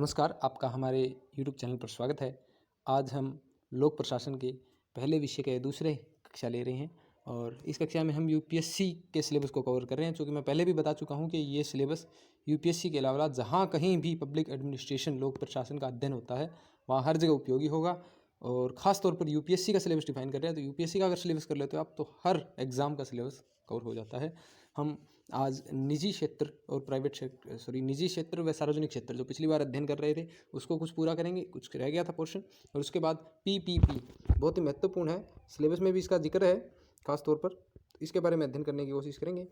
नमस्कार, आपका हमारे यूट्यूब चैनल पर स्वागत है। आज हम लोक प्रशासन के पहले विषय के दूसरे कक्षा ले रहे हैं और इस कक्षा में हम यूपीएससी के सिलेबस को कवर कर रहे हैं। चूँकि मैं पहले भी बता चुका हूँ कि ये सिलेबस यूपीएससी के अलावा जहाँ कहीं भी पब्लिक एडमिनिस्ट्रेशन लोक प्रशासन का अध्ययन होता है वहाँ हर जगह उपयोगी होगा। और ख़ास तौर पर यूपीएससी का सिलेबस डिफाइन कर रहे हैं तो यूपीएससी का अगर सिलेबस कर लेते हो आप तो हर एग्ज़ाम का सिलेबस कवर हो जाता है। हम आज निजी क्षेत्र और निजी क्षेत्र व सार्वजनिक क्षेत्र जो पिछली बार अध्ययन कर रहे थे उसको कुछ पूरा करेंगे, कुछ रह गया था पोर्शन। और उसके बाद पीपीपी बहुत ही महत्वपूर्ण है, सिलेबस में भी इसका जिक्र है खास तौर पर। इसके बारे में अध्ययन करने की कोशिश करेंगे,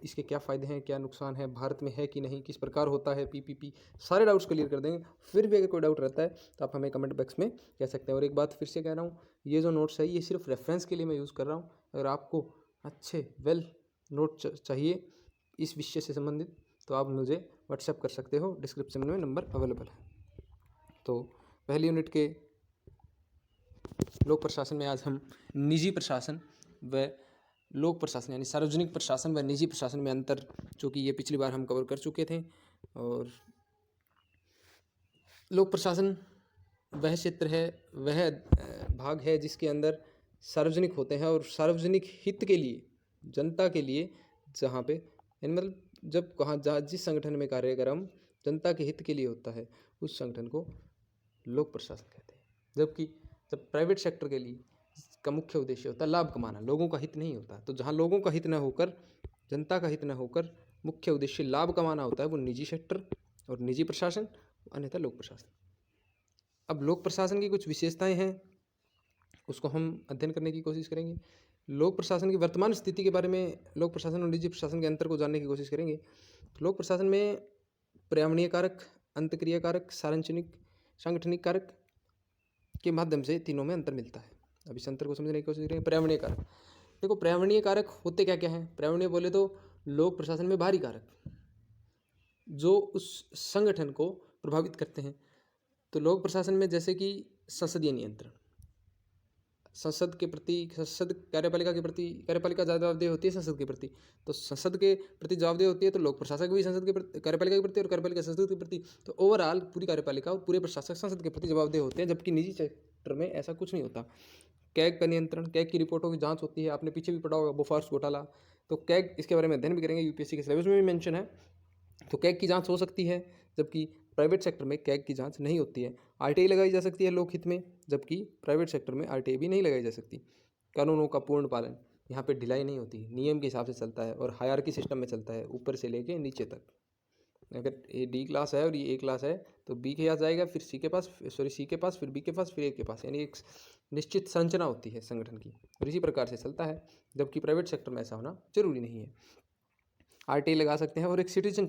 इसके क्या फ़ायदे हैं, क्या नुकसान है, भारत में है कि नहीं, किस प्रकार होता है पीपीपी, सारे डाउट्स क्लियर कर देंगे। फिर भी अगर कोई डाउट रहता है तो आप हमें कमेंट बॉक्स में कह सकते हैं। और एक बात फिर से कह रहा हूँ, ये जो नोट्स है ये सिर्फ रेफरेंस के लिए मैं यूज़ कर रहा हूँ। अगर आपको अच्छे वेल नोट चाहिए इस विषय से संबंधित तो आप मुझे व्हाट्सएप कर सकते हो, डिस्क्रिप्शन में नंबर अवेलेबल है। तो पहली यूनिट के लोक प्रशासन में आज हम निजी प्रशासन व लोक प्रशासन यानी सार्वजनिक प्रशासन व निजी प्रशासन में अंतर, जो कि ये पिछली बार हम कवर कर चुके थे। और लोक प्रशासन वह क्षेत्र है, वह भाग है जिसके अंदर सार्वजनिक होते हैं और सार्वजनिक हित के लिए, जनता के लिए, जहाँ पे यानी मतलब जब जहाँ जिस संगठन में कार्यक्रम जनता के हित के लिए होता है उस संगठन को लोक प्रशासन कहते हैं। जबकि जब प्राइवेट सेक्टर के लिए का मुख्य उद्देश्य होता है लाभ कमाना, लोगों का हित नहीं होता। तो जहाँ लोगों का हित न होकर, जनता का हित न होकर मुख्य उद्देश्य लाभ कमाना होता है वो निजी सेक्टर और निजी प्रशासन, अन्यथा लोक प्रशासन। अब लोक प्रशासन की कुछ विशेषताएं हैं, उसको हम अध्ययन करने की कोशिश करेंगे। लोक प्रशासन की वर्तमान स्थिति के बारे में, लोक प्रशासन और निजी प्रशासन के अंतर को जानने की कोशिश करेंगे। तो लोक प्रशासन में पर्यावरणीय कारक, अंतक्रिया कारक, सार्वजनिक सांगठनिक कारक के माध्यम से तीनों में अंतर मिलता है। अब इस अंतर को समझने की कोशिश करेंगे। पर्यावरणीय कारक, देखो पर्यावरणीय कारक होते क्या क्या हैं। पर्यावरणीय बोले तो लोक प्रशासन में बाहरी कारक जो उस संगठन को प्रभावित करते हैं। तो लोक प्रशासन में जैसे कि संसदीय नियंत्रण, संसद के प्रति, संसद कार्यपालिका के प्रति, कार्यपालिका जवाबदेह होती है संसद के प्रति, तो संसद के प्रति जवाबदेह होती है। तो लोक प्रशासक भी संसद के प्रति, कार्यपालिका के प्रति, और कार्यपालिका संसद के प्रति। तो ओवरऑल पूरी कार्यपालिका और पूरे प्रशासक संसद के प्रति जवाबदेह होते हैं। जबकि निजी सेक्टर में ऐसा कुछ नहीं होता। कैग का नियंत्रण, कैग की रिपोर्टों की जाँच होती है। आपने पीछे भी पढ़ा होगा बोफोर्स घोटाला, तो कैग, इसके बारे में अध्ययन भी करेंगे, यूपीएससी के सिलेबस में भी मेंशन है। तो कैग की जाँच हो सकती है, जबकि प्राइवेट सेक्टर में कैग की जांच नहीं होती है। आरटीआई लगाई जा सकती है लोकहित में, जबकि प्राइवेट सेक्टर में आरटीआई भी नहीं लगाई जा सकती। कानूनों का पूर्ण पालन, यहाँ पे ढिलाई नहीं होती, नियम के हिसाब से चलता है और हायरार्की सिस्टम में चलता है, ऊपर से लेके नीचे तक। अगर ये डी क्लास है और ये ए क्लास है तो बी के पास जाएगा, फिर सी के पास, सी के पास, फिर बी के पास, फिर ए के पास, यानी एक निश्चित संरचना होती है संगठन की और इसी प्रकार से चलता है। जबकि प्राइवेट सेक्टर में ऐसा होना जरूरी नहीं है। आरटीआई लगा सकते हैं। और एक सिटीजन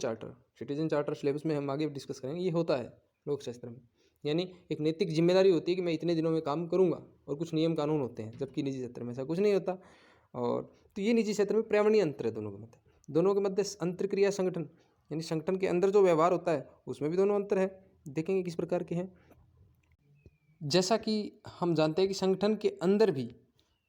चार्टर सिलेबस में हम आगे डिस्कस करेंगे, ये होता है लोक शास्त्र में, यानी एक नैतिक जिम्मेदारी होती है कि मैं इतने दिनों में काम करूंगा, और कुछ नियम कानून होते हैं। जबकि निजी क्षेत्र में ऐसा कुछ नहीं होता। और तो ये निजी क्षेत्र में पर्यावरणीय अंतर है दोनों के मध्य अंतर्क्रिया संगठन, यानी संगठन के अंदर जो व्यवहार होता है उसमें भी दोनों अंतर है। देखेंगे किस प्रकार के हैं। जैसा कि हम जानते हैं कि संगठन के अंदर भी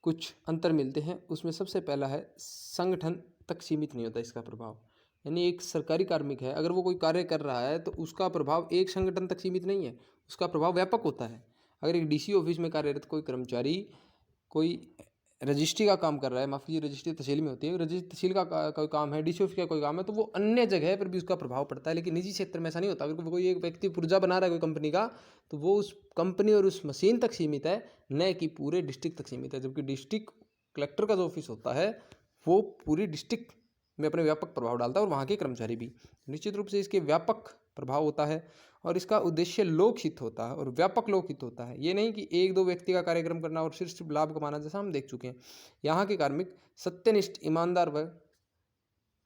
कुछ अंतर मिलते हैं। उसमें सबसे पहला है संगठन तक सीमित नहीं होता इसका प्रभाव, यानी एक सरकारी कार्मिक है, अगर वो कोई कार्य कर रहा है तो उसका प्रभाव एक संगठन तक सीमित नहीं है, उसका प्रभाव व्यापक होता है। अगर एक डीसी ऑफिस में कार्यरत कोई कर्मचारी कोई रजिस्ट्री का काम कर रहा है, माफ़ कीजिए रजिस्ट्री तहसील में होती है, रजिस्ट्री तहसील का कोई काम है, डीसी ऑफिस का कोई काम है, तो वो अन्य जगह पर भी उसका प्रभाव पड़ता है। लेकिन निजी क्षेत्र में ऐसा नहीं होता। अगर कोई एक व्यक्ति पुर्जा बना रहा है कोई कंपनी का, तो वो उस कंपनी और उस मशीन तक सीमित है, न कि पूरे डिस्ट्रिक्ट तक सीमित है। जबकि डिस्ट्रिक्ट कलेक्टर का जो ऑफिस होता है वो पूरी डिस्ट्रिक्ट में अपने व्यापक प्रभाव डालता है, और वहाँ के कर्मचारी भी। निश्चित रूप से इसके व्यापक प्रभाव होता है और इसका उद्देश्य लोकहित होता है और व्यापक लोकहित होता है। ये नहीं कि एक दो व्यक्ति का कार्यक्रम करना और सिर्फ लाभ कमाना, जैसा हम देख चुके हैं। यहाँ के कार्मिक सत्यनिष्ठ, ईमानदार व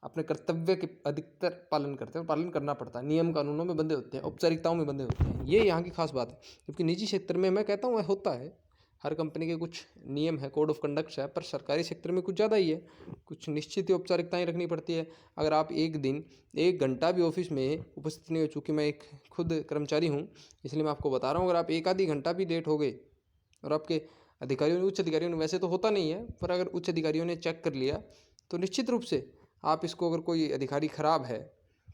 अपने कर्तव्य के अधिकतर पालन करते हैं, और पालन करना पड़ता है। नियम कानूनों में बंधे होते हैं, औपचारिकताओं में बंधे होते हैं। ये यहाँ की खास बात है। जबकि निजी क्षेत्र में मैं कहता हूँ होता है, हर कंपनी के कुछ नियम है, कोड ऑफ कंडक्ट है, पर सरकारी सेक्टर में कुछ ज़्यादा ही है। कुछ निश्चित ही औपचारिकताएं रखनी पड़ती है। अगर आप एक दिन 1 घंटा भी ऑफिस में उपस्थित नहीं हो, चूँकि मैं एक खुद कर्मचारी हूँ इसलिए मैं आपको बता रहा हूँ, अगर आप एक आधी घंटा भी लेट हो गए और आपके अधिकारियों ने, उच्च अधिकारियों ने, वैसे तो होता नहीं है, पर अगर उच्च अधिकारियों ने चेक कर लिया तो निश्चित रूप से आप इसको, अगर कोई अधिकारी खराब है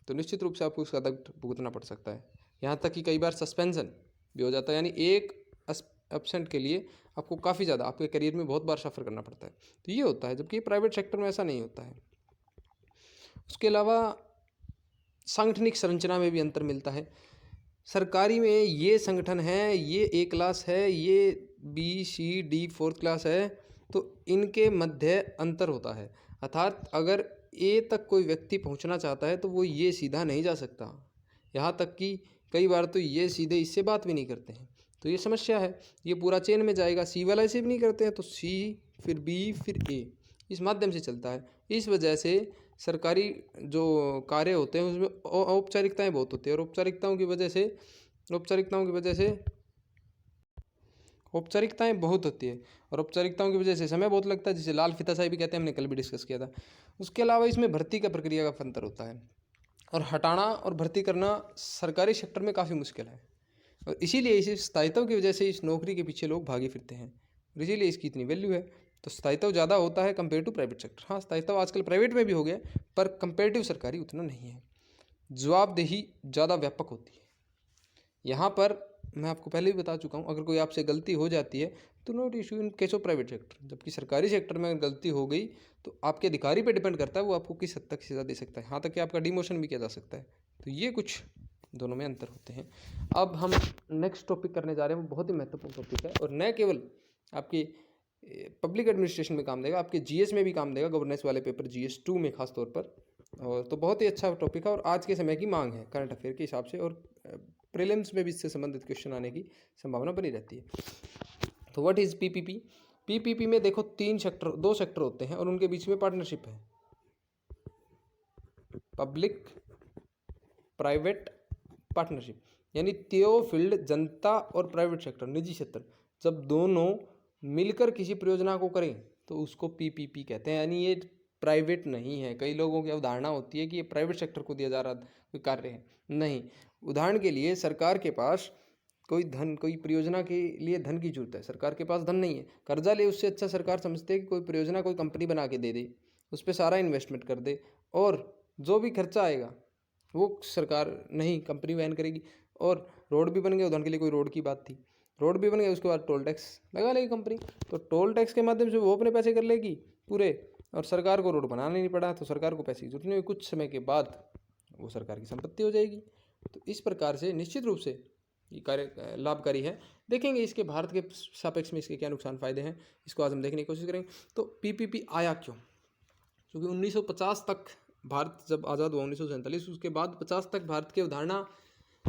तो निश्चित रूप से आपको उसका दंड भुगतना पड़ सकता है। यहाँ तक कि कई बार सस्पेंशन भी हो जाता है, यानी एक एब्सेंट के लिए आपको काफ़ी ज़्यादा आपके करियर में बहुत बार सफ़र करना पड़ता है। तो ये होता है, जबकि प्राइवेट सेक्टर में ऐसा नहीं होता है। उसके अलावा सांगठनिक संरचना में भी अंतर मिलता है। सरकारी में ये संगठन है, ये ए क्लास है, ये B C D fourth class है, तो इनके मध्य अंतर होता है। अर्थात अगर ए तक कोई व्यक्ति पहुंचना चाहता है तो वो ये सीधा नहीं जा सकता। यहाँ तक कि कई बार तो ये सीधे इससे बात भी नहीं करते हैं, तो ये समस्या है। ये पूरा चेन में जाएगा, सी वाला से भी नहीं करते हैं तो सी, फिर बी, फिर ए, इस माध्यम से चलता है। इस वजह से सरकारी जो कार्य होते हैं उसमें औपचारिकताएं बहुत होती है, और औपचारिकताओं की वजह से औपचारिकताएं बहुत होती है और औपचारिकताओं की वजह से समय बहुत लगता है, जिसे लाल फीताशाही भी कहते हैं, हमने कल भी डिस्कस किया था। उसके अलावा इसमें भर्ती का प्रक्रिया का अंतर होता है, और हटाना और भर्ती करना सरकारी सेक्टर में काफ़ी मुश्किल है, और इसीलिए इसी स्थायित्व की वजह से इस नौकरी के पीछे लोग भागे फिरते हैं, और इसीलिए इसकी इतनी वैल्यू है। तो स्थायित्व ज़्यादा होता है कंपेयर टू प्राइवेट सेक्टर। हाँ, स्थायित्व आजकल प्राइवेट में भी हो गया, पर कंपेरेटिव सरकारी उतना नहीं है। जवाबदेही ज़्यादा व्यापक होती है। यहाँ पर मैं आपको पहले भी बता चुका हूँ, अगर कोई आपसे गलती हो जाती है तो note issue in case of private sector, जबकि सरकारी सेक्टर में गलती हो गई तो आपके अधिकारी पे डिपेंड करता है, वो आपको किस हद तक सज़ा दे सकता है, यहाँ तक कि आपका डिमोशन भी किया जा सकता है। तो ये कुछ दोनों में अंतर होते हैं। अब हम नेक्स्ट टॉपिक करने जा रहे हैं, वो बहुत ही महत्वपूर्ण टॉपिक है, और न केवल आपके पब्लिक एडमिनिस्ट्रेशन में काम देगा, आपके जीएस में भी काम देगा, गवर्नेंस वाले पेपर GS 2 में खास तौर पर। और तो बहुत ही अच्छा टॉपिक है, और आज के समय की मांग है करंट अफेयर के हिसाब से, और प्रीलिम्स में भी इससे संबंधित क्वेश्चन आने की संभावना बनी रहती है। तो व्हाट इज़ PPP? PPP में देखो दो सेक्टर होते हैं और उनके बीच में पार्टनरशिप है, पब्लिक प्राइवेट पार्टनरशिप, यानी त्यो फील्ड जनता और प्राइवेट सेक्टर निजी क्षेत्र जब दोनों मिलकर किसी परियोजना को करें तो उसको PPP कहते हैं, यानी ये प्राइवेट नहीं है। कई लोगों की अवधारणा होती है कि ये प्राइवेट सेक्टर को दिया जा रहा कोई कार्य है, नहीं। उदाहरण के लिए सरकार के पास कोई परियोजना के लिए धन की जरूरत है, सरकार के पास धन नहीं है, कर्जा ले, उससे अच्छा सरकार समझते है कि कोई परियोजना कोई कंपनी बना के दे दे, उस पर सारा इन्वेस्टमेंट कर दे, और जो भी खर्चा आएगा वो सरकार नहीं, कंपनी वहन करेगी। और रोड भी बन गया, उदाहरण के लिए कोई रोड की बात थी, रोड भी बन गया, उसके बाद टोल टैक्स लगा लेगी कंपनी, तो टोल टैक्स के माध्यम से वो अपने पैसे कर लेगी पूरे, और सरकार को रोड बनाना नहीं पड़ा, तो सरकार को पैसे की जरूरत नहीं हुई, कुछ समय के बाद वो सरकार की संपत्ति हो जाएगी। तो इस प्रकार से निश्चित रूप से ये कार्य लाभकारी है। देखेंगे इसके भारत के सापेक्ष में इसके क्या नुकसान फायदे हैं, इसको आज हम देखने की कोशिश करेंगे। तो PPP आया क्यों? क्योंकि 1950 तक भारत जब आज़ाद हुआ 1947, उसके बाद 50 तक भारत की अवधारणा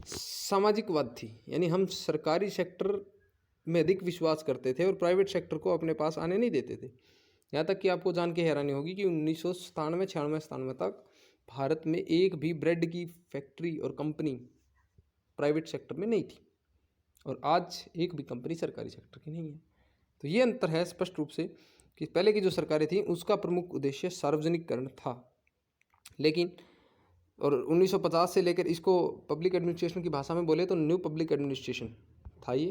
सामाजिकवाद थी, यानी हम सरकारी सेक्टर में अधिक विश्वास करते थे और प्राइवेट सेक्टर को अपने पास आने नहीं देते थे। यहाँ तक कि आपको जान के हैरानी होगी कि 1997 तक भारत में एक भी ब्रेड की फैक्ट्री और कंपनी प्राइवेट सेक्टर में नहीं थी, और आज एक भी कंपनी सरकारी सेक्टर की नहीं है। तो ये अंतर है स्पष्ट रूप से कि पहले की जो सरकारें थी उसका प्रमुख उद्देश्य सार्वजनिकरण था, लेकिन और 1950 से लेकर इसको पब्लिक एडमिनिस्ट्रेशन की भाषा में बोले तो न्यू पब्लिक एडमिनिस्ट्रेशन था ये।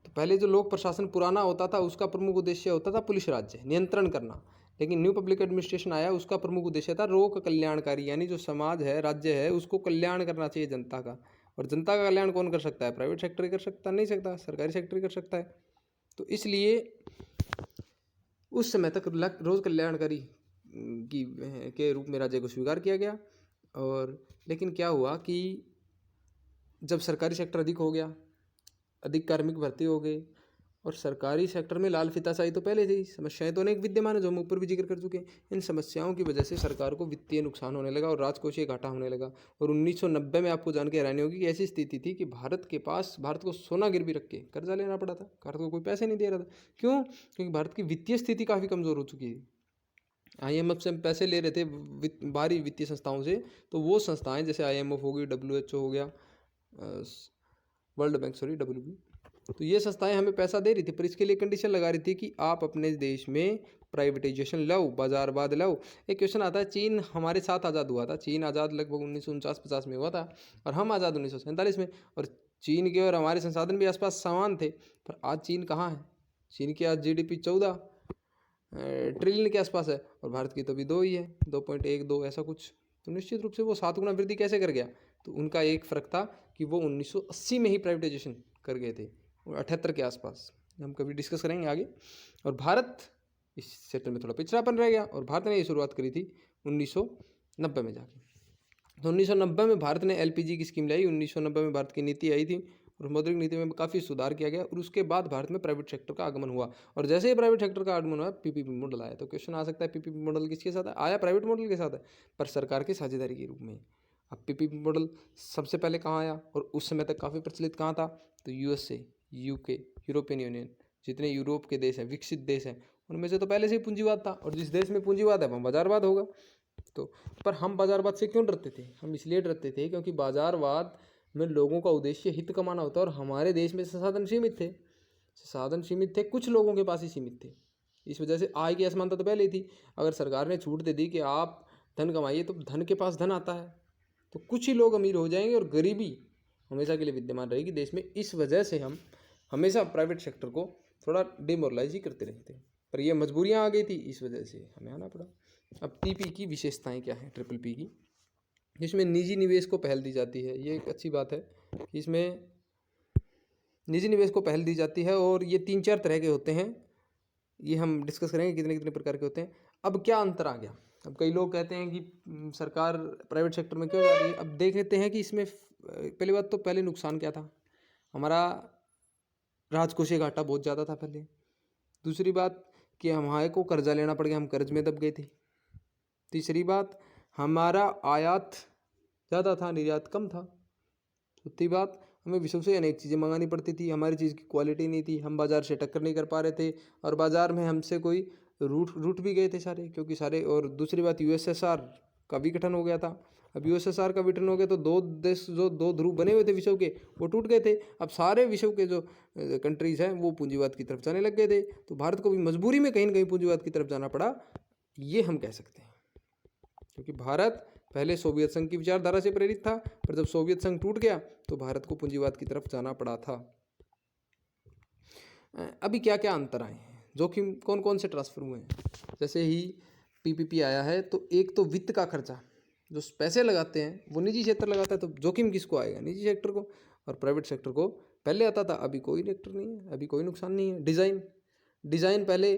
तो पहले जो लोक प्रशासन पुराना होता था उसका प्रमुख उद्देश्य होता था पुलिस राज्य नियंत्रण करना, लेकिन न्यू पब्लिक एडमिनिस्ट्रेशन आया, उसका प्रमुख उद्देश्य था लोक कल्याणकारी, यानी जो समाज है, राज्य है, उसको कल्याण करना चाहिए जनता का। और जनता का कल्याण कौन कर सकता है? प्राइवेट सेक्टर ही कर सकता नहीं सकता, सरकारी सेक्टर ही कर सकता है। तो इसलिए उस समय तक रोज कल्याणकारी के रूप में राज्य को स्वीकार किया गया। और लेकिन क्या हुआ कि जब सरकारी सेक्टर अधिक हो गया, अधिक कार्मिक भर्ती हो गए, और सरकारी सेक्टर में लाल फीताशाही तो पहले थी, समस्याएं तो अनेक विद्यमान है जो हम ऊपर भी जिक्र कर चुके हैं। इन समस्याओं की वजह से सरकार को वित्तीय नुकसान होने लगा और राजकोषीय घाटा होने लगा। और 1990 में आपको जान के हैरानी होगी कि ऐसी स्थिति थी कि भारत को सोना गिरवी रख के कर्जा लेना पड़ा था, भारत को कोई पैसे नहीं दे रहा था। क्यों? क्योंकि भारत की वित्तीय स्थिति काफ़ी कमज़ोर हो चुकी थी। IMF से हम पैसे ले रहे थे बाहरी वित्तीय संस्थाओं से, तो वो संस्थाएं जैसे IMF हो गई, WHO हो गया, वर्ल्ड बैंक WB, तो ये संस्थाएं हमें पैसा दे रही थी, पर इसके लिए कंडीशन लगा रही थी कि आप अपने देश में प्राइवेटाइजेशन लाओ, बाजारवाद लाओ। एक क्वेश्चन आता है, चीन हमारे साथ आज़ाद हुआ था, चीन आज़ाद लगभग 1949-50 में हुआ था और हम आज़ाद 1947 में, और चीन के और हमारे संसाधन भी आसपास समान थे, पर आज चीन कहाँ है? चीन की आज GDP 14 ट्रिलियन के आसपास है, और भारत की तो अभी 2 ही है, 2.12 ऐसा कुछ। तो निश्चित रूप से वो 7 गुना वृद्धि कैसे कर गया? तो उनका एक फ़र्क था कि वो 1980 में ही प्राइवेटाइजेशन कर गए थे, और 78 के आसपास, हम कभी डिस्कस करेंगे आगे। और भारत इस क्षेत्र में थोड़ा पिछड़ापन रह गया, और भारत ने ये शुरुआत करी थी 1990 में जाके। तो 1990 में भारत ने एलपीजी की स्कीम लाई। 1990 में भारत की नीति आई थी, और मौद्रिक नीति में काफ़ी सुधार किया गया, और उसके बाद भारत में प्राइवेट सेक्टर का आगमन हुआ। और जैसे ही प्राइवेट सेक्टर का आगमन हुआ, पीपीपी मॉडल आया। तो क्वेश्चन आ सकता है, पीपीपी मॉडल किसके साथ आया? प्राइवेट मॉडल के साथ है, पर सरकार की साझेदारी के रूप में। अब पीपीपी मॉडल सबसे पहले कहाँ आया, और उस समय तक काफ़ी प्रचलित कहाँ था? तो यूएसए, यूके, यूरोपियन यूनियन, जितने यूरोप के देश हैं, विकसित देश हैं, उनमें से तो पहले से ही पूंजीवाद था, और जिस देश में पूंजीवाद है वहाँ बाजारवाद होगा। तो पर हम बाजारवाद से क्यों डरते थे? हम इसलिए डरते थे क्योंकि बाजारवाद में लोगों का उद्देश्य हित कमाना होता है, और हमारे देश में संसाधन सीमित थे। संसाधन सीमित थे, कुछ लोगों के पास ही सीमित थे। इस वजह से आय की असमानता तो पहले ही थी। अगर सरकार ने छूट दे दी कि आप धन कमाइए, तो धन के पास धन आता है, तो कुछ ही लोग अमीर हो जाएंगे, और गरीबी हमेशा के लिए विद्यमान रहेगी देश में। इस वजह से हम हमेशा प्राइवेट सेक्टर को थोड़ा डिमोरलाइज ही करते रहे थे, पर ये मजबूरियाँ आ गई थी, इस वजह से हमें आना पड़ा। अब टीपी की विशेषताएं क्या हैं? ट्रिपल पी की, जिसमें निजी निवेश को पहल दी जाती है। ये एक अच्छी बात है कि इसमें निजी निवेश को पहल दी जाती है, और ये 3-4 तरह के होते हैं। ये हम डिस्कस करेंगे कितने कितने प्रकार के होते हैं। अब क्या अंतर आ गया? अब कई लोग कहते हैं कि सरकार प्राइवेट सेक्टर में क्यों जा रही है। अब देख लेते हैं कि इसमें पहली बात तो पहले नुकसान क्या था। हमारा राजकोषीय घाटा बहुत ज़्यादा था पहले। दूसरी बात कि हमारे को कर्जा लेना पड़ गया, हम कर्ज में दब गए थे। तीसरी बात, हमारा आयात ज़्यादा था, निर्यात कम था। चौथी बात, हमें विश्व से अनेक चीज़ें मंगानी पड़ती थी, हमारी चीज़ की क्वालिटी नहीं थी, हम बाज़ार से टक्कर नहीं कर पा रहे थे, और बाज़ार में हमसे कोई रूट भी गए थे सारे, क्योंकि सारे। और दूसरी बात, यूएसएसआर का विघटन हो गया था। अब यूएसएसआर का विघटन हो गया तो दो देश, जो दो ध्रुव बने हुए थे विश्व के, वो टूट गए थे। अब सारे विश्व के जो कंट्रीज़ हैं वो पूंजीवाद की तरफ जाने लग गए थे, तो भारत को भी मजबूरी में कहीं ना कहीं पूंजीवाद की तरफ जाना पड़ा, ये हम कह सकते हैं। क्योंकि भारत पहले सोवियत संघ की विचारधारा से प्रेरित था, पर जब सोवियत संघ टूट गया तो भारत को पूंजीवाद की तरफ जाना पड़ा था। अभी क्या क्या अंतर आए हैं, जोखिम कौन कौन से ट्रांसफर हुए हैं? जैसे ही पीपीपी आया है, तो एक तो वित्त का खर्चा, जो पैसे लगाते हैं वो निजी क्षेत्र लगाता है, तो जोखिम किसको आएगा? निजी सेक्टर को। और प्राइवेट सेक्टर को पहले आता था, अभी कोई सेक्टर नहीं है, अभी कोई नुकसान नहीं है। डिज़ाइन पहले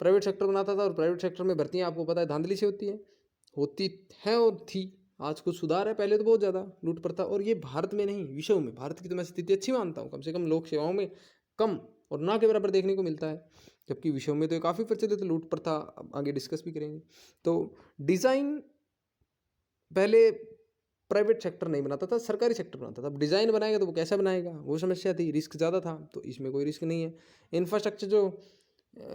प्राइवेट सेक्टर बनाता था, और प्राइवेट सेक्टर में भर्तियाँ आपको पता है धांधली से होती हैं और थी। आज कुछ सुधार है, पहले तो बहुत ज़्यादा लूट प्रथा, और ये भारत में नहीं, विश्व में। भारत की तो मैं स्थिति अच्छी मानता हूँ, कम से कम लोक सेवाओं में कम और ना के बराबर देखने को मिलता है, जबकि विश्व में तो काफ़ी प्रचलित है लूट प्रथा। आगे डिस्कस भी करेंगे। तो डिज़ाइन पहले प्राइवेट सेक्टर नहीं बनाता था, सरकारी सेक्टर बनाता था। अब डिज़ाइन बनाएगा तो वो कैसा बनाएगा, वो समस्या थी, रिस्क ज़्यादा था। तो इसमें कोई रिस्क नहीं है। इंफ्रास्ट्रक्चर जो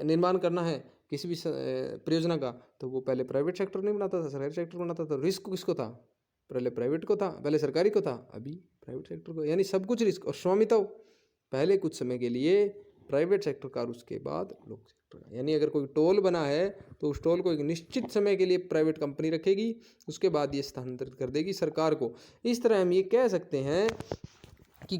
निर्माण करना है किसी भी परियोजना का, तो वो पहले प्राइवेट सेक्टर नहीं बनाता था, सरकारी सेक्टर बनाता था। रिस्क किसको था? पहले प्राइवेट को था, पहले सरकारी को था, अभी प्राइवेट सेक्टर को। यानी सब कुछ रिस्क। और स्वामित्व पहले कुछ समय के लिए प्राइवेट सेक्टर का, और उसके बाद लोक सेक्टर का। यानी अगर कोई टोल बना है तो उस टोल को एक निश्चित समय के लिए प्राइवेट कंपनी रखेगी, उसके बाद ये स्थानांतरित कर देगी सरकार को। इस तरह हम ये कह सकते हैं कि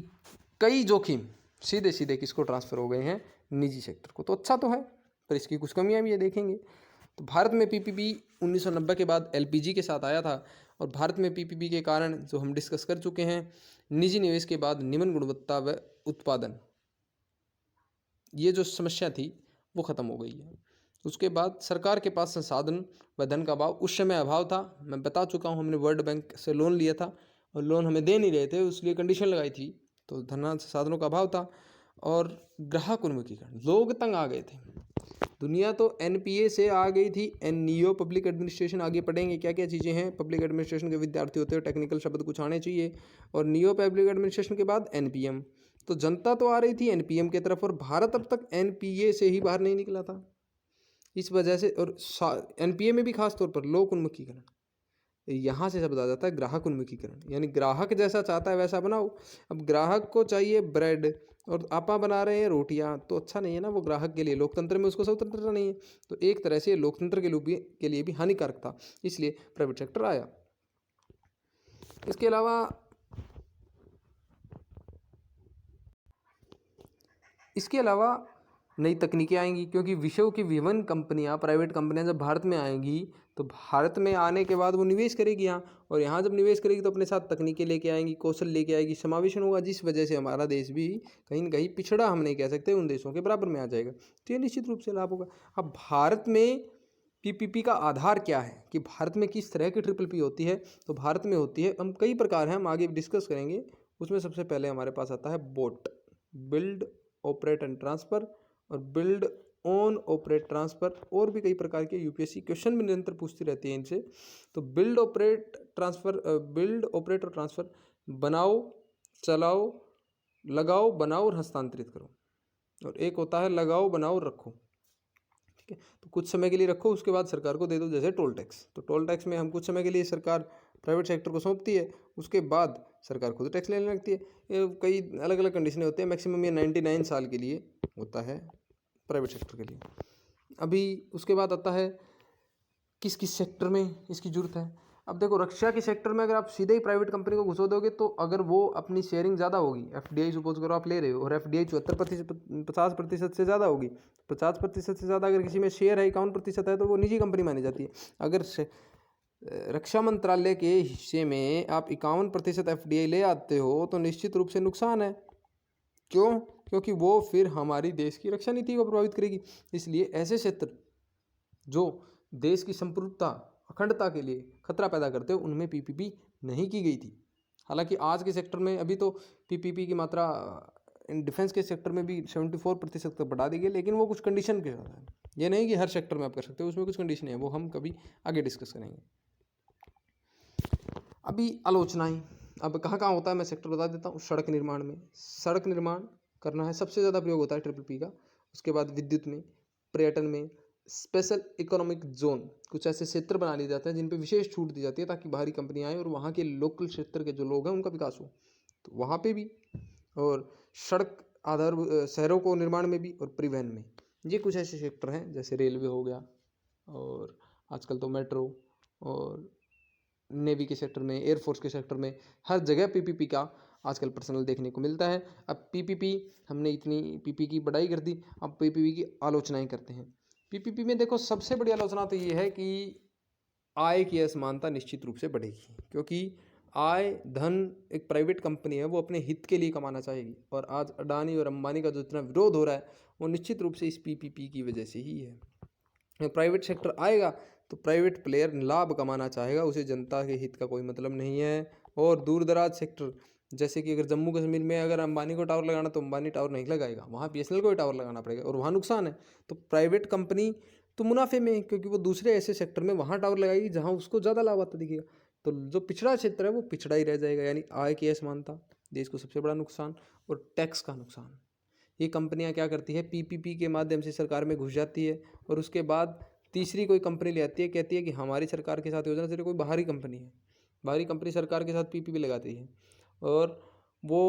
कई जोखिम सीधे सीधे किसको ट्रांसफ़र हो गए हैं? निजी सेक्टर को। तो अच्छा तो है, पर इसकी कुछ कमियां भी है, देखेंगे। तो भारत में पीपीपी 1990 के बाद एलपीजी के साथ आया था, और भारत में पीपीपी के कारण, जो हम डिस्कस कर चुके हैं, निजी निवेश के बाद निम्न गुणवत्ता व उत्पादन, ये जो समस्या थी वो ख़त्म हो गई है। उसके बाद सरकार के पास संसाधन व धन का अभाव, उस समय अभाव था। मैं बता चुका हूँ, हमने वर्ल्ड बैंक से लोन लिया था, और लोन हमें दे नहीं रहे थे, उसलिए कंडीशन लगाई थी, तो धन संसाधनों का अभाव था। और ग्राहक उन्मुखीकरण, लोग तंग आ गए थे। दुनिया तो एनपीए से आ गई थी, नियो पब्लिक एडमिनिस्ट्रेशन। आगे पढ़ेंगे क्या क्या चीज़ें हैं। पब्लिक एडमिनिस्ट्रेशन के विद्यार्थी होते हैं, टेक्निकल शब्द कुछ आने चाहिए। और नियो पब्लिक एडमिनिस्ट्रेशन के बाद एनपीएम। तो जनता तो आ रही थी एनपीएम की तरफ, और भारत अब तक एनपीए से ही बाहर नहीं निकला था। इस वजह से, और एनपीए में भी खास तौर पर लोक उन्मुखीकरण, यहाँ से शब्द आ जाता है ग्राहक उन्मुखीकरण। यानी ग्राहक जैसा चाहता है वैसा बनाओ। अब ग्राहक को चाहिए ब्रेड, और आपा बना रहे हैं रोटियां, तो अच्छा नहीं है ना वो ग्राहक के लिए। लोकतंत्र में उसको स्वतंत्रता नहीं है, तो एक तरह से लोकतंत्र के लिए भी हानिकारक था, इसलिए प्राइवेट सेक्टर आया। इसके अलावा नई तकनीकें आएंगी, क्योंकि विश्व की विभिन्न कंपनियां, प्राइवेट कंपनियां जब भारत में आएंगी तो भारत में आने के बाद वो निवेश करेगी यहाँ, और यहाँ जब निवेश करेगी तो अपने साथ तकनीकें लेके आएंगी, कौशल लेके आएगी, समावेशन होगा, जिस वजह से हमारा देश भी कहीं ना कहीं पिछड़ा हम नहीं कह सकते, उन देशों के बराबर में आ जाएगा। तो ये निश्चित रूप से लाभ होगा। अब भारत में पीपीपी का आधार क्या है कि भारत में किस तरह की ट्रिपल पी होती है, तो भारत में होती है, हम कई प्रकार हैं, हम आगे डिस्कस करेंगे। उसमें सबसे पहले हमारे पास आता है boat, build operate and transfer, और बिल्ड ऑन ऑपरेट ट्रांसफ़र, और भी कई प्रकार के यूपीएससी क्वेश्चन भी निरंतर पूछती रहती है इनसे। तो build operate transfer, build operate और ट्रांसफ़र, बनाओ, चलाओ, लगाओ, बनाओ और हस्तांतरित करो। और एक होता है लगाओ, बनाओ, रखो। ठीक है, तो कुछ समय के लिए रखो, उसके बाद सरकार को दे दो, जैसे टोल टैक्स। तो टोल टैक्स में हम कुछ समय के लिए सरकार प्राइवेट सेक्टर को सौंपती है, उसके बाद सरकार खुद टैक्स लेने लगती है। ये कई अलग अलग कंडीशनें होती हैं, मैक्सिमम ये 99 साल के लिए होता है प्राइवेट सेक्टर के लिए। अभी उसके बाद आता है किस किस सेक्टर में इसकी ज़रूरत है। अब देखो, रक्षा के सेक्टर में अगर आप सीधे ही प्राइवेट कंपनी को घुसो दोगे, तो अगर वो अपनी शेयरिंग ज़्यादा होगी, एफडीआई सपोज करो आप ले रहे हो, और एफडीआई 74% 50% से ज़्यादा होगी, 50% से ज़्यादा अगर किसी में शेयर है, 51% है, तो वो निजी कंपनी मानी जाती है। अगर रक्षा मंत्रालय के हिस्से में आप 51% एफडीआई ले आते हो, तो निश्चित रूप से नुकसान है। क्यों? क्योंकि वो फिर हमारी देश की रक्षा नीति को प्रभावित करेगी। इसलिए ऐसे क्षेत्र जो देश की संप्रभुता, अखंडता के लिए खतरा पैदा करते हो, उनमें पीपीपी नहीं की गई थी। हालांकि आज के सेक्टर में अभी तो पीपीपी की मात्रा इन डिफेंस के सेक्टर में भी 74% तक बढ़ा दी गई, लेकिन वो कुछ कंडीशन के साथ है। ये नहीं कि हर सेक्टर में आप कर सकते हो, उसमें कुछ कंडीशन है, वो हम कभी आगे डिस्कस करेंगे। अभी आलोचनाएं, अब कहाँ कहाँ होता है मैं सेक्टर बता देता हूँ। सड़क निर्माण में, सड़क निर्माण करना है, सबसे ज़्यादा प्रयोग होता है ट्रिपल पी का। उसके बाद विद्युत में, पर्यटन में, स्पेशल इकोनॉमिक जोन, कुछ ऐसे क्षेत्र बना लिए जाते हैं जिन पे विशेष छूट दी जाती है, ताकि बाहरी कंपनियाँ आएँ और वहाँ के लोकल क्षेत्र के जो लोग हैं उनका विकास हो, तो वहाँ पे भी। और सड़क आधार शहरों को निर्माण में भी, और परिवहन में। ये कुछ ऐसे सेक्टर हैं, जैसे रेलवे हो गया, और आजकल तो मेट्रो, और नेवी के सेक्टर में, एयरफोर्स के सेक्टर में, हर जगह पीपीपी का आजकल पर्सनल देखने को मिलता है। अब पीपीपी, हमने इतनी पीपी की बड़ाई कर दी, अब पीपीपी की आलोचनाएं करते हैं। पीपीपी में देखो, सबसे बड़ी आलोचना तो ये है कि आय की असमानता निश्चित रूप से बढ़ेगी, क्योंकि आय धन एक प्राइवेट कंपनी है, वो अपने हित के लिए कमाना चाहेगी। और आज अडानी और अंबानी का जो इतना विरोध हो रहा है, वो निश्चित रूप से इस पीपीपी की वजह से ही है। प्राइवेट सेक्टर आएगा तो प्राइवेट प्लेयर लाभ कमाना चाहेगा, उसे जनता के हित का कोई मतलब नहीं है। और दूर दराज सेक्टर, जैसे कि अगर जम्मू कश्मीर में अगर अंबानी को टावर लगाना, तो अंबानी टावर नहीं लगाएगा, वहाँ बीएसएनएल को ही टावर लगाना पड़ेगा, और वहाँ नुकसान है। तो प्राइवेट कंपनी तो मुनाफे में है, क्योंकि वो दूसरे ऐसे सेक्टर में वहाँ टावर लगाएगी जहाँ उसको ज़्यादा लाभ आता दिखेगा। तो जो पिछड़ा क्षेत्र है वो पिछड़ा ही रह जाएगा, यानी आय की असमानता, देश को सबसे बड़ा नुकसान, और टैक्स का नुकसान। ये कंपनियां क्या करती है, पीपीपी के माध्यम से सरकार में घुस जाती है, और उसके बाद तीसरी कोई कंपनी ले आती है, कहती है कि हमारी सरकार के साथ योजना से कोई बाहरी कंपनी है, बाहरी कंपनी सरकार के साथ पीपीपी लगाती है, और वो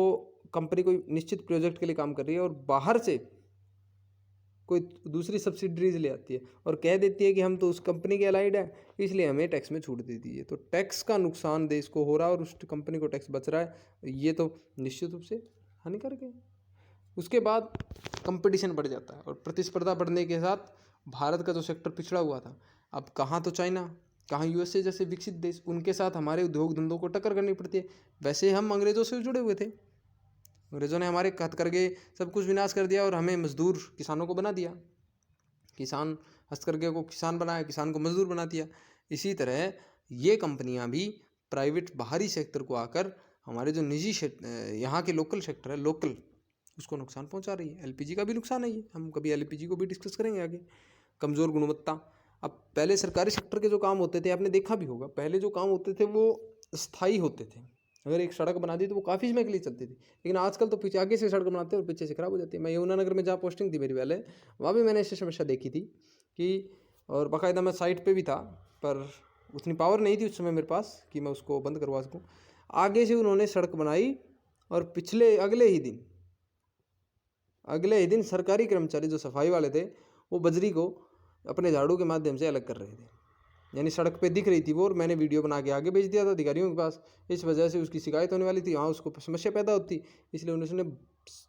कंपनी कोई निश्चित प्रोजेक्ट के लिए काम कर रही है, और बाहर से कोई दूसरी सब्सिडरीज ले आती है और कह देती है कि हम तो उस कंपनी के अलाइड है, इसलिए हमें टैक्स में छूट दे दीजिए। तो टैक्स का नुकसान देश को हो रहा है, और उस कंपनी को टैक्स बच रहा है, ये तो निश्चित रूप से हानिकारक है। उसके बाद कंपटीशन बढ़ जाता है, और प्रतिस्पर्धा बढ़ने के साथ भारत का जो सेक्टर पिछड़ा हुआ था, अब कहाँ तो चाइना, कहाँ यूएसए जैसे विकसित देश, उनके साथ हमारे उद्योग धंधों को टक्कर करनी पड़ती है। वैसे हम अंग्रेज़ों से जुड़े हुए थे, अंग्रेज़ों ने हमारे हथकरघे सब कुछ विनाश कर दिया, और हमें मजदूर किसानों को बना दिया, किसान हस्तकरघे को किसान बनाया, किसान को मजदूर बना दिया। इसी तरह ये कंपनियां भी प्राइवेट बाहरी सेक्टर को आकर हमारे जो निजी यहाँ के लोकल सेक्टर है, लोकल, उसको नुकसान पहुंचा रही है। एलपीजी का भी नुकसान है ये, हम कभी एलपीजी को भी डिस्कस करेंगे आगे। कमज़ोर गुणवत्ता, अब पहले सरकारी सेक्टर के जो काम होते थे, आपने देखा भी होगा, पहले जो काम होते थे वो स्थायी होते थे। अगर एक सड़क बना दी तो वो काफ़ी समय के लिए चलती थी, लेकिन आजकल तो पीछे आगे से सड़क बनाते हैं और पीछे से खराब हो जाती है। मैं यमुनानगर में जहाँ पोस्टिंग थी मेरी पहले, वहाँ भी मैंने ऐसी समस्या देखी थी कि, और बाकायदा मैं साइट पे भी था, पर उतनी पावर नहीं थी उस समय मेरे पास कि मैं उसको बंद करवा सकूँ। आगे से उन्होंने सड़क बनाई, और अगले ही दिन सरकारी कर्मचारी जो सफाई वाले थे, वो बजरी को अपने झाड़ू के माध्यम से अलग कर रहे थे, यानी सड़क पे दिख रही थी वो, और मैंने वीडियो बना के आगे भेज दिया था अधिकारियों के पास। इस वजह से उसकी शिकायत होने वाली थी, वहाँ उसको समस्या पैदा होती, इसलिए उन्होंने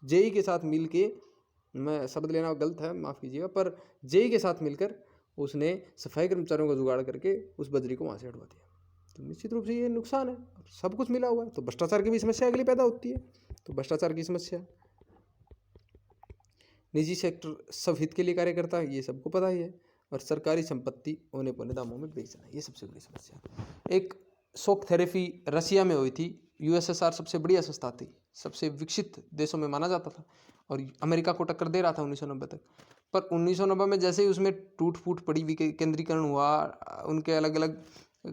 जेई के साथ मिल के, मैं शब्द लेना गलत है माफ़ कीजिएगा, पर जेई के साथ मिलकर उसने सफाई कर्मचारियों का जुगाड़ करके उस बजरी को वहाँ से हटवा दिया। तो निश्चित रूप से ये नुकसान है, सब कुछ मिला हुआ है। तो भ्रष्टाचार की भी समस्या अगली पैदा होती है। तो भ्रष्टाचार की समस्या, निजी सेक्टर सब हित के लिए कार्य करता है, ये सबको पता ही है। और सरकारी संपत्ति औने पौने दामों में बेचना, ये सबसे बड़ी समस्या। एक शॉक थेरेपी रसिया में हुई थी। यूएसएसआर सबसे बढ़िया संस्था थी, सबसे विकसित देशों में माना जाता था और अमेरिका को टक्कर दे रहा था 1990 तक। पर 1990 में जैसे ही उसमें टूट फूट पड़ी, केंद्रीकरण हुआ, उनके अलग अलग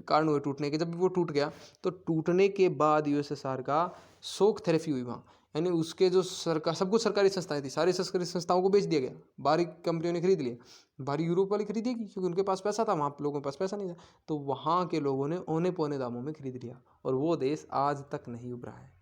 कारण हुए टूटने के, जब वो टूट गया तो टूटने के बाद यूएसएसआर का शॉक थेरेपी हुई वहाँ। यानी उसके जो सरकार, सब कुछ सरकारी संस्थाएं थी, सारी सरकारी संस्थाओं को बेच दिया गया, बाहरी कंपनियों ने खरीद लिया। बाहरी यूरोप वाली खरीदेगी क्योंकि उनके पास पैसा था, वहाँ लोगों के पास पैसा नहीं था, तो वहाँ के लोगों ने औने पौने दामों में खरीद लिया और वो देश आज तक नहीं उभरा है।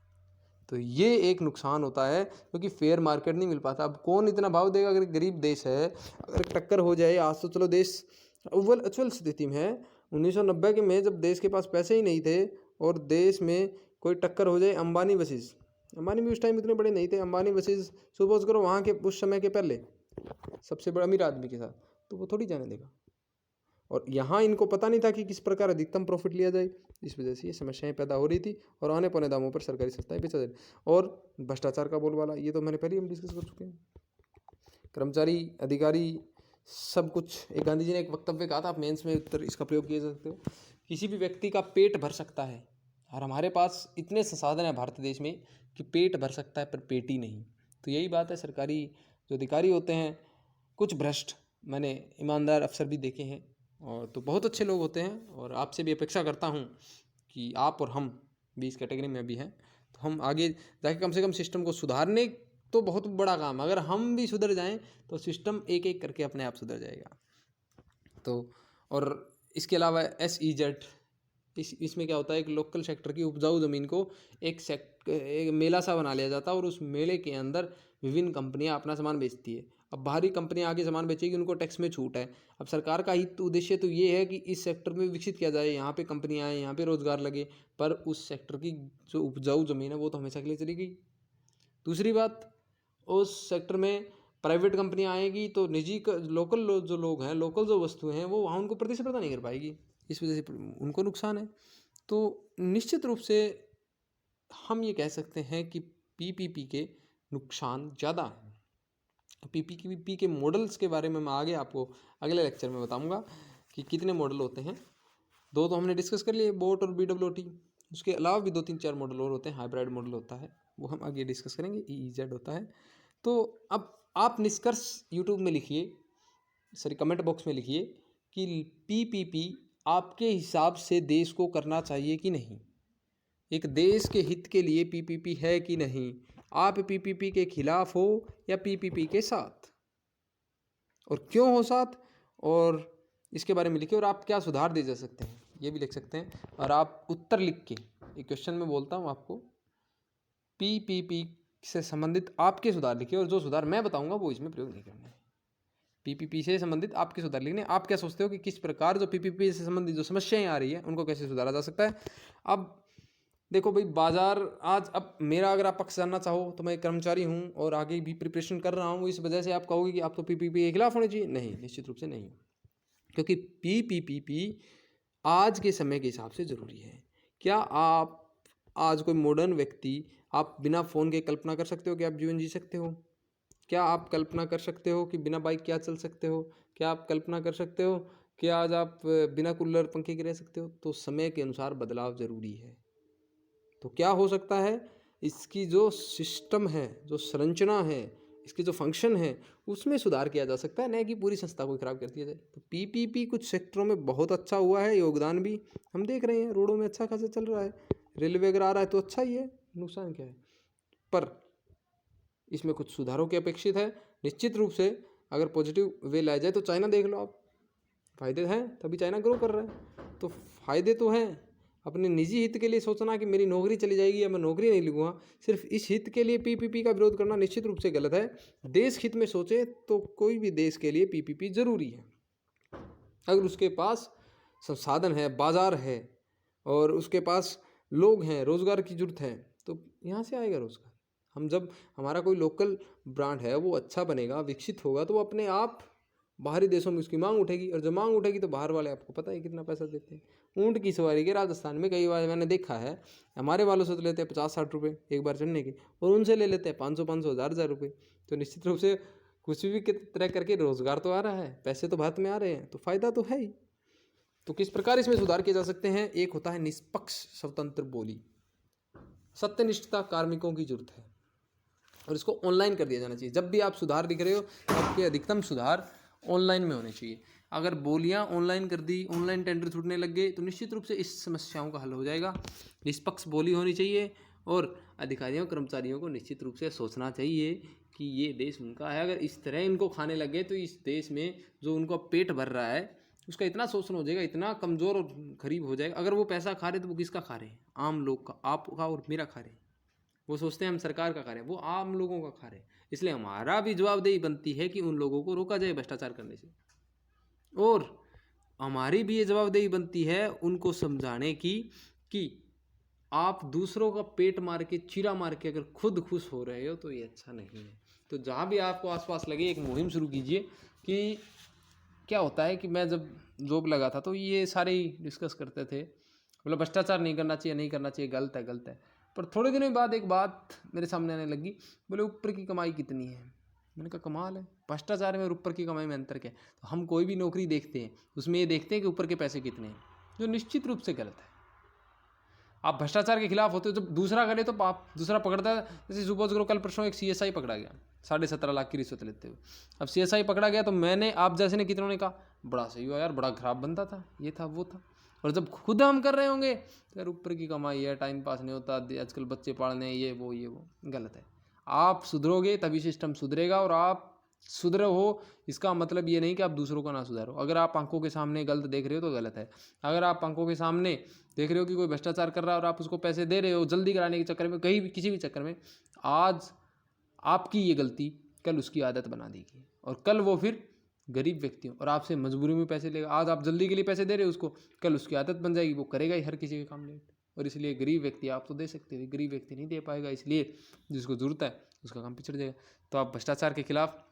तो ये एक नुकसान होता है क्योंकि फेयर मार्केट नहीं मिल पाता। अब कौन इतना भाव देगा? अगर गरीब देश है, अगर टक्कर हो जाए, आज तो चलो देश अव्वल स्थिति में है। 1990 के में जब देश के पास पैसे ही नहीं थे और देश में कोई टक्कर हो जाए, अंबानी बसेस, अंबानी भी उस टाइम इतने बड़े नहीं थे, अंबानी बसेस सपोज करो वहाँ के उस समय के पहले सबसे बड़ा अमीर आदमी के साथ, तो वो थोड़ी जाने देगा। और यहाँ इनको पता नहीं था कि किस प्रकार अधिकतम प्रॉफिट लिया जाए, इस वजह से ये समस्याएं पैदा हो रही थी और आने पौने दामों पर सरकारी संस्थाएं बेचा जाए। और भ्रष्टाचार का बोलबाला, ये तो मैंने पहले ही हम डिस्कस कर चुके हैं। कर्मचारी, अधिकारी, सब कुछ। एक गांधी जी ने एक वक्तव्य कहा था, आप मेंस में उत्तर इसका प्रयोग किए जा सकते हो। किसी भी व्यक्ति का पेट भर सकता है और हमारे पास इतने संसाधन है भारत देश में कि पेट भर सकता है पर पेट ही नहीं। तो यही बात है, सरकारी जो अधिकारी होते हैं कुछ भ्रष्ट, मैंने ईमानदार अफसर भी देखे हैं और तो बहुत अच्छे लोग होते हैं। और आपसे भी अपेक्षा करता हूँ कि आप और हम भी इस कैटेगरी में भी हैं, तो हम आगे जाके कम से कम सिस्टम को सुधारने, तो बहुत बड़ा काम, अगर हम भी सुधर जाएं तो सिस्टम एक एक करके अपने आप सुधर जाएगा। तो और इसके अलावा SEZ, इसमें क्या होता है, एक लोकल सेक्टर की उपजाऊ ज़मीन को एक मेला सा बना लिया जाता है और उस मेले के अंदर विभिन्न कंपनियां अपना सामान बेचती है। अब बाहरी कंपनियां आगे सामान बेचेगी, उनको टैक्स में छूट है। अब सरकार का हित उद्देश्य तो ये है कि इस सेक्टर में विकसित किया जाए, यहाँ पे कंपनियां आए, यहाँ पे रोजगार लगे, पर उस सेक्टर की जो उपजाऊ ज़मीन है वो तो हमेशा के लिए चली गई। दूसरी बात, उस सेक्टर में प्राइवेट कंपनियां आएगी तो निजी लोकल जो लोग हैं, लोकल जो वस्तुएं हैं, वो वहाँ उनको प्रतिस्पर्धा नहीं कर पाएगी, इस वजह से उनको नुकसान है। तो निश्चित रूप से हम ये कह सकते हैं कि PPP के नुकसान ज़्यादा हैं। PPP के मॉडल्स के बारे में मैं आगे आपको अगले लेक्चर में बताऊंगा कि कितने मॉडल होते हैं। दो तो हमने डिस्कस कर लिए, बोट और BWT। उसके अलावा भी 2-3-4 मॉडल और होते हैं, हाइब्रिड मॉडल होता है, वो हम आगे डिस्कस करेंगे। EEZ होता है। तो अब आप निष्कर्ष यूट्यूब में लिखिए, सॉरी कमेंट बॉक्स में लिखिए कि PPP आपके हिसाब से देश को करना चाहिए कि नहीं, एक देश के हित के लिए PPP है कि नहीं, आप PPP के खिलाफ हो या PPP के साथ, और क्यों हो साथ, और इसके बारे में लिखिए। और आप क्या सुधार दे जा सकते हैं ये भी लिख सकते हैं। और आप उत्तर लिख के, एक क्वेश्चन में बोलता हूँ आपको, PPP से संबंधित आपके सुधार लिखिए और जो सुधार मैं बताऊंगा वो इसमें प्रयोग नहीं करना है। PPP से संबंधित आपके सुधार लिखने, आप क्या सोचते हो कि किस प्रकार जो PPP से संबंधित जो समस्याएं आ रही है उनको कैसे सुधारा जा सकता है। अब देखो भाई, बाजार आज, अब मेरा अगर आप पक्ष जानना चाहो तो मैं एक कर्मचारी हूँ और आगे भी प्रिपरेशन कर रहा हूँ, इस वजह से आप कहोगे कि आप तो PPP के खिलाफ होने चाहिए। नहीं, निश्चित रूप से नहीं, क्योंकि PPP आज के समय के हिसाब से ज़रूरी है। क्या आप आज कोई मॉडर्न व्यक्ति, आप बिना फ़ोन के कल्पना कर सकते हो कि आप जीवन जी सकते हो? क्या आप कल्पना कर सकते हो कि बिना बाइक क्या चल सकते हो? क्या आप कल्पना कर सकते हो कि आज आप बिना कूलर पंखे के रह सकते हो? तो समय के अनुसार बदलाव ज़रूरी है। तो क्या हो सकता है, इसकी जो सिस्टम है, जो संरचना है, इसके जो फंक्शन है, उसमें सुधार किया जा सकता है, न कि पूरी संस्था को खराब कर दिया जाए। तो PPP कुछ सेक्टरों में बहुत अच्छा हुआ है, योगदान भी हम देख रहे हैं, रोडों में अच्छा खासा चल रहा है, रेलवे अगर आ रहा है तो अच्छा ही है, नुकसान क्या है। पर इसमें कुछ सुधारों की अपेक्षित है। निश्चित रूप से अगर पॉजिटिव वे लाया जाए तो चाइना देख लो आप, फायदे हैं तभी चाइना ग्रो कर रहा है। तो फायदे तो हैं, अपने निजी हित के लिए सोचना कि मेरी नौकरी चली जाएगी या मैं नौकरी नहीं लूँगा, सिर्फ इस हित के लिए PPP का विरोध करना निश्चित रूप से गलत है। देश हित में सोचे तो कोई भी देश के लिए PPP जरूरी है। अगर उसके पास संसाधन है, बाजार है और उसके पास लोग हैं, रोजगार की जरूरत है, तो यहाँ से आएगा रोजगार। हम जब हमारा कोई लोकल ब्रांड है वो अच्छा बनेगा, विकसित होगा, तो वो अपने आप बाहरी देशों में उसकी मांग उठेगी, और जब मांग उठेगी तो बाहर वाले आपको पता है कितना पैसा देते हैं। ऊँट की सवारी के राजस्थान में कई बार मैंने देखा है, हमारे वालों से तो लेते हैं 50-60 रुपये एक बार चढ़ने के, और उनसे ले लेते हैं 500-500, 1000 रुपये। तो निश्चित रूप से कुछ भी तरह करके रोजगार तो आ रहा है, पैसे तो भारत में आ रहे हैं, तो फायदा तो है ही। तो किस प्रकार इसमें सुधार किए जा सकते हैं? एक होता है निष्पक्ष स्वतंत्र बोली, सत्यनिष्ठता कार्मिकों की जरूरत है, और इसको ऑनलाइन कर दिया जाना चाहिए। जब भी आप सुधार दिख रहे हो, आपके अधिकतम सुधार ऑनलाइन में होने चाहिए। अगर बोलियां ऑनलाइन कर दी, ऑनलाइन टेंडर छूटने लग गए, तो निश्चित रूप से इस समस्याओं का हल हो जाएगा। निष्पक्ष बोली होनी चाहिए, और अधिकारियों कर्मचारियों को निश्चित रूप से सोचना चाहिए कि ये देश उनका है। अगर इस तरह इनको खाने लग गए तो इस देश में जो उनका पेट भर रहा है उसका इतना शोषण हो जाएगा, इतना कमज़ोर और गरीब हो जाएगा। अगर वो पैसा खा रहे तो वो किसका खा रहे हैं? आम लोग का, आपका और मेरा खा रहे हैं। वो सोचते हैं हम सरकार का खा रहे हैं, वो आम लोगों का खा रहे हैं। इसलिए हमारा भी जवाबदेही बनती है कि उन लोगों को रोका जाए भ्रष्टाचार करने से, और हमारी भी ये जवाबदेही बनती है उनको समझाने की कि आप दूसरों का पेट मार के, चीरा मार के अगर खुद खुश हो रहे हो तो ये अच्छा नहीं है। तो जहाँ भी आपको आसपास लगे एक मुहिम शुरू कीजिए। कि क्या होता है कि मैं जब जॉब लगा था तो ये सारे ही डिस्कस करते थे, मतलब भ्रष्टाचार नहीं करना चाहिए, नहीं करना चाहिए, गलत है, गलत है। पर थोड़े दिनों बाद एक बात मेरे सामने आने लगी, बोले ऊपर की कमाई कितनी है। मैंने कहा कमाल है, भ्रष्टाचार में और ऊपर की कमाई में अंतर क्या है? तो हम कोई भी नौकरी देखते हैं उसमें ये देखते हैं कि ऊपर के पैसे कितने हैं, जो निश्चित रूप से गलत है। आप भ्रष्टाचार के खिलाफ होते हो, जब दूसरा करे तो आप दूसरा पकड़ता है। जैसे सुपोज करो कल परसों एक CSI पकड़ा गया 17.5 लाख की रिश्वत लेते हुए। अब CSI पकड़ा गया तो मैंने, आप जैसे ने कितनों ने कहा बड़ा सही हुआ यार, बड़ा खराब बनता था, ये था वो था। और जब खुद हम कर रहे होंगे तो यार ऊपर की कमाई है, टाइम पास नहीं होता, आजकल बच्चे पढ़ने, ये वो गलत है। आप सुधरोगे तभी सिस्टम सुधरेगा, और आप सुधरे हो इसका मतलब ये नहीं कि आप दूसरों को ना सुधारो। अगर आप आंखों के सामने गलत देख रहे हो तो गलत है। अगर आप आंखों के सामने देख रहे हो कि कोई भ्रष्टाचार कर रहा है और आप उसको पैसे दे रहे हो जल्दी कराने के चक्कर में, कहीं भी किसी भी चक्कर में, आज आपकी ये गलती कल उसकी आदत बना देगी, और कल वो फिर गरीब व्यक्ति और आपसे मजबूरी में पैसे लेगा। आज आप जल्दी के लिए पैसे दे रहे हो उसको, कल उसकी आदत बन जाएगी, वो करेगा ही हर किसी के काम लेट। और इसलिए गरीब व्यक्ति, आप तो दे सकते हो, गरीब व्यक्ति नहीं दे पाएगा, इसलिए जिसको ज़रूरत है उसका काम पिछड़ जाएगा। तो आप भ्रष्टाचार के खिलाफ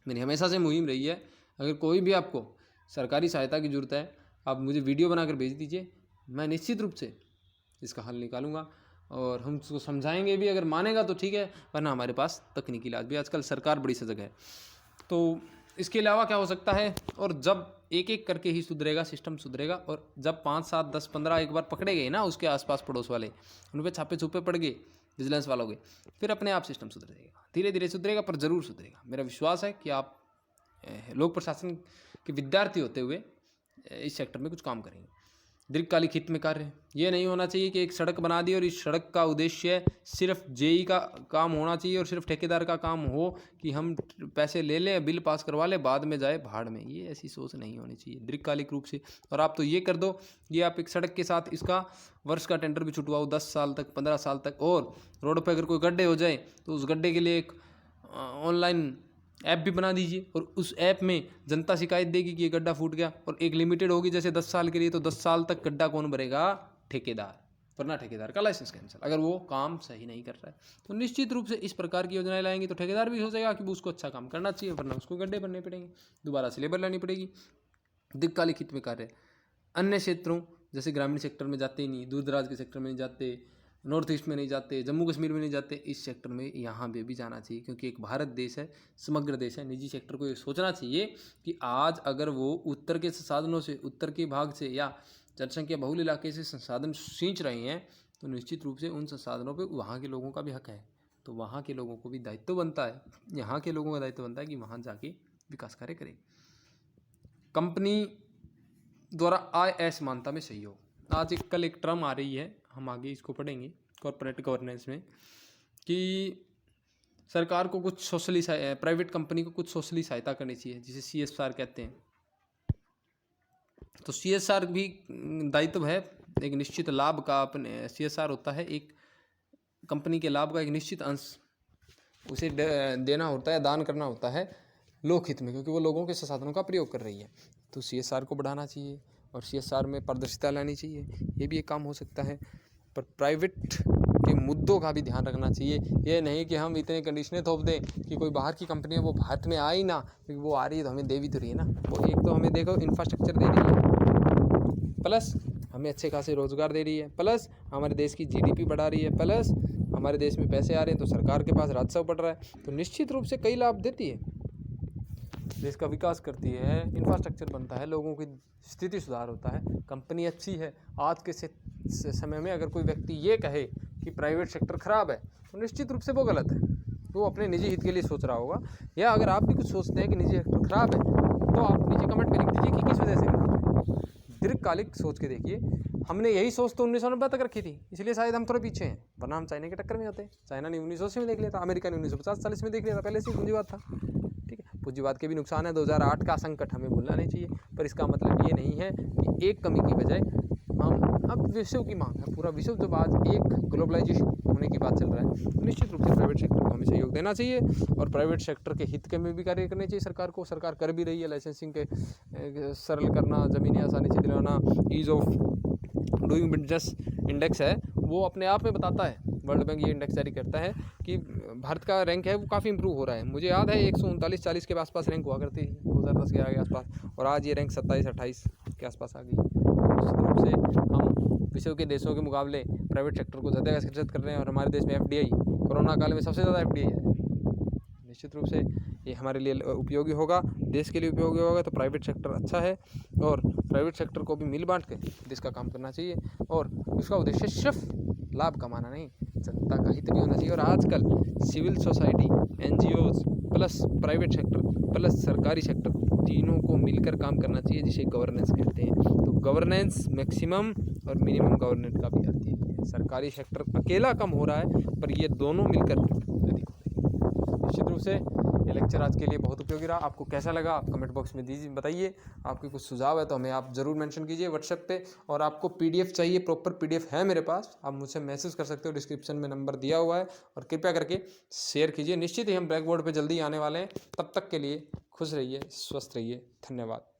मेरी हमेशा से मुहिम रही है। अगर कोई भी आपको सरकारी सहायता की ज़रूरत है, आप मुझे वीडियो बनाकर भेज दीजिए, मैं निश्चित रूप से इसका हल निकालूंगा, और हम उसको समझाएंगे भी। अगर मानेगा तो ठीक है, वरना हमारे पास तकनीकी इलाज भी, आजकल सरकार बड़ी सजग है। तो इसके अलावा क्या हो सकता है? और जब एक एक करके ही सुधरेगा, सिस्टम सुधरेगा, और जब 5, 7, 10, 15 एक बार पकड़े गए ना उसके आसपास पड़ोस वाले, उन पर छापे छुपे पड़ गए विजिलेंस वालों के, फिर अपने आप सिस्टम सुधर जाएगा। धीरे धीरे सुधरेगा, पर ज़रूर सुधरेगा। मेरा विश्वास है कि आप लोक प्रशासन के विद्यार्थी होते हुए इस सेक्टर में कुछ काम करेंगे। दीर्घकालिक हित में कार्य, ये नहीं होना चाहिए कि एक सड़क बना दी और इस सड़क का उद्देश्य सिर्फ जेई का काम होना चाहिए और सिर्फ ठेकेदार का काम हो कि हम पैसे ले लें, बिल पास करवा लें, बाद में जाए भाड़ में। ये ऐसी सोच नहीं होनी चाहिए दीर्घकालिक रूप से। और आप तो ये कर दो, ये आप एक सड़क के साथ इसका वर्ष का टेंडर भी छुटवाओ 10 साल तक, 15 साल तक। और रोड पर अगर कोई गड्ढे हो जाए तो उस गड्ढे के लिए एक ऑनलाइन ऐप भी बना दीजिए, और उस ऐप में जनता शिकायत देगी कि ये गड्ढा फूट गया, और एक लिमिटेड होगी जैसे 10 साल के लिए, तो 10 साल तक गड्ढा कौन भरेगा? ठेकेदार, वरना ठेकेदार का लाइसेंस कैंसिल अगर वो काम सही नहीं कर रहा है। तो निश्चित रूप से इस प्रकार की योजनाएं लाएंगे तो ठेकेदार भी हो जाएगा कि उसको अच्छा काम करना चाहिए, वरना उसको गड्ढे भरने पड़ेंगे, दोबारा से लेबर लानी पड़ेगी। दीर्घकालिक हित में कार्य अन्य क्षेत्रों जैसे ग्रामीण सेक्टर में जाते ही नहीं, दूर दराज के सेक्टर में नहीं जाते, नॉर्थ ईस्ट में नहीं जाते, जम्मू कश्मीर में नहीं जाते, इस सेक्टर में यहाँ पे भी जाना चाहिए। क्योंकि एक भारत देश है, समग्र देश है। निजी सेक्टर को ये सोचना चाहिए कि आज अगर वो उत्तर के संसाधनों से, उत्तर के भाग से या जनसंख्या बहुल इलाके से संसाधन सींच रहे हैं, तो निश्चित रूप से उन संसाधनों पर वहाँ के लोगों का भी हक है। तो वहाँ के लोगों को भी दायित्व बनता है, यहाँ के लोगों का दायित्व बनता है कि वहाँ जाके विकास कार्य करें। कंपनी द्वारा आय समानता में सहयोग, आज कल एक टर्म आ रही है, हम आगे इसको पढ़ेंगे कॉर्पोरेट गवर्नेंस में, कि सरकार को कुछ सोशली, प्राइवेट कंपनी को कुछ सोशली सहायता करनी चाहिए, जिसे CSR कहते हैं। तो CSR भी दायित्व है एक निश्चित लाभ का। अपने CSR होता है एक कंपनी के लाभ का एक निश्चित अंश उसे देना होता है, दान करना होता है लोकहित में, क्योंकि वो लोगों के संसाधनों का प्रयोग कर रही है। तो CSR को बढ़ाना चाहिए और CSR में पारदर्शिता लानी चाहिए, ये भी एक काम हो सकता है। पर प्राइवेट के मुद्दों का भी ध्यान रखना चाहिए। ये नहीं कि हम इतने कंडीशनें थोप दें कि कोई बाहर की कंपनी है वो भारत में आए ही ना, क्योंकि वो आ रही है तो हमें दे भी तो रही है ना। वो एक तो हमें देखो इंफ्रास्ट्रक्चर दे रही है, प्लस हमें अच्छे खासे रोज़गार दे रही है, प्लस हमारे देश की जीडीपी बढ़ा रही है, प्लस हमारे देश में पैसे आ रहे हैं तो सरकार के पास राजस्व बढ़ रहा है, तो निश्चित रूप से कई लाभ देती है, देश का विकास करती है, इंफ्रास्ट्रक्चर बनता है, लोगों की स्थिति सुधार होता है, कंपनी अच्छी है। आज के समय में अगर कोई व्यक्ति ये कहे कि प्राइवेट सेक्टर ख़राब है तो निश्चित रूप से वो गलत है, वो अपने निजी हित के लिए सोच रहा होगा। या अगर आप भी कुछ सोचते हैं कि निजी सेक्टर ख़राब है तो आप नीचे कमेंट में लिख दीजिए कि किस वजह से ख़राब है। दीर्घकालिक सोच के देखिए, हमने यही सोच तो 1990 तक रखी थी, इसलिए शायद हम थोड़े पीछे हैं, वरना हम चाइना के टक्कर में होते। चाइना ने 1980 में देख लिया था, अमेरिका ने 1950-40 में देख लिया था, पहले से ही पूंजीवाद था। ठीक है, पूंजीवाद के भी नुकसान है, 2008 का संकट हमें भूलना नहीं चाहिए, पर इसका मतलब ये नहीं है कि एक कमी की बजाय हम, अब विश्व की मांग है, पूरा विश्व जब आज एक ग्लोबलाइजेशन होने की बात चल रहा है तो निश्चित रूप से प्राइवेट सेक्टर को हमें सहयोग देना चाहिए और प्राइवेट सेक्टर के हित के में भी कार्य करने चाहिए सरकार को। सरकार कर भी रही है, लाइसेंसिंग के सरल करना, ज़मीनें आसानी से दिलाना, ease of doing business index है वो अपने आप में बताता है, वर्ल्ड बैंक ये इंडेक्स जारी करता है कि भारत का रैंक है वो काफ़ी इंप्रूव हो रहा है। मुझे याद है 139-40 के आसपास रैंक हुआ करती थी 2010 के आसपास, और आज ये रैंक 27-28 के आसपास आ गई। निश्चित रूप से हम विश्व के देशों के मुकाबले प्राइवेट सेक्टर को ज़्यादा आकर्षित कर रहे हैं और हमारे देश में एफडीआई कोरोना काल में सबसे ज़्यादा एफडीआई है। निश्चित रूप से ये हमारे लिए उपयोगी होगा, देश के लिए उपयोगी होगा, तो प्राइवेट सेक्टर अच्छा है और प्राइवेट सेक्टर को भी मिल बांट के देश का काम करना चाहिए और उसका उद्देश्य सिर्फ लाभ कमाना नहीं, जनता का हित भी होना चाहिए। और आजकल civil society, NGOs plus private sector plus सरकारी सेक्टर तीनों को मिलकर काम करना चाहिए, जिसे गवर्नेंस कहते हैं। तो गवर्नेंस मैक्सिमम और मिनिमम गवर्नेंस का भी अर्थ यही है। सरकारी सेक्टर अकेला कम हो रहा है पर ये दोनों मिलकर अधिक हो रही है। निश्चित रूप से ये लेक्चर आज के लिए बहुत उपयोगी रहा। आपको कैसा लगा आप कमेंट बॉक्स में दीजिए, बताइए। आपके कुछ सुझाव है तो हमें आप ज़रूर मेंशन कीजिए व्हाट्सएप पे। और आपको पीडीएफ चाहिए, प्रॉपर पीडीएफ है मेरे पास, आप मुझसे मैसेज कर सकते हो, डिस्क्रिप्शन में नंबर दिया हुआ है। और कृपया करके शेयर कीजिए। निश्चित ही हम ब्लैक बोर्ड पर जल्दी आने वाले हैं, तब तक के लिए खुश रहिए, स्वस्थ रहिए, धन्यवाद।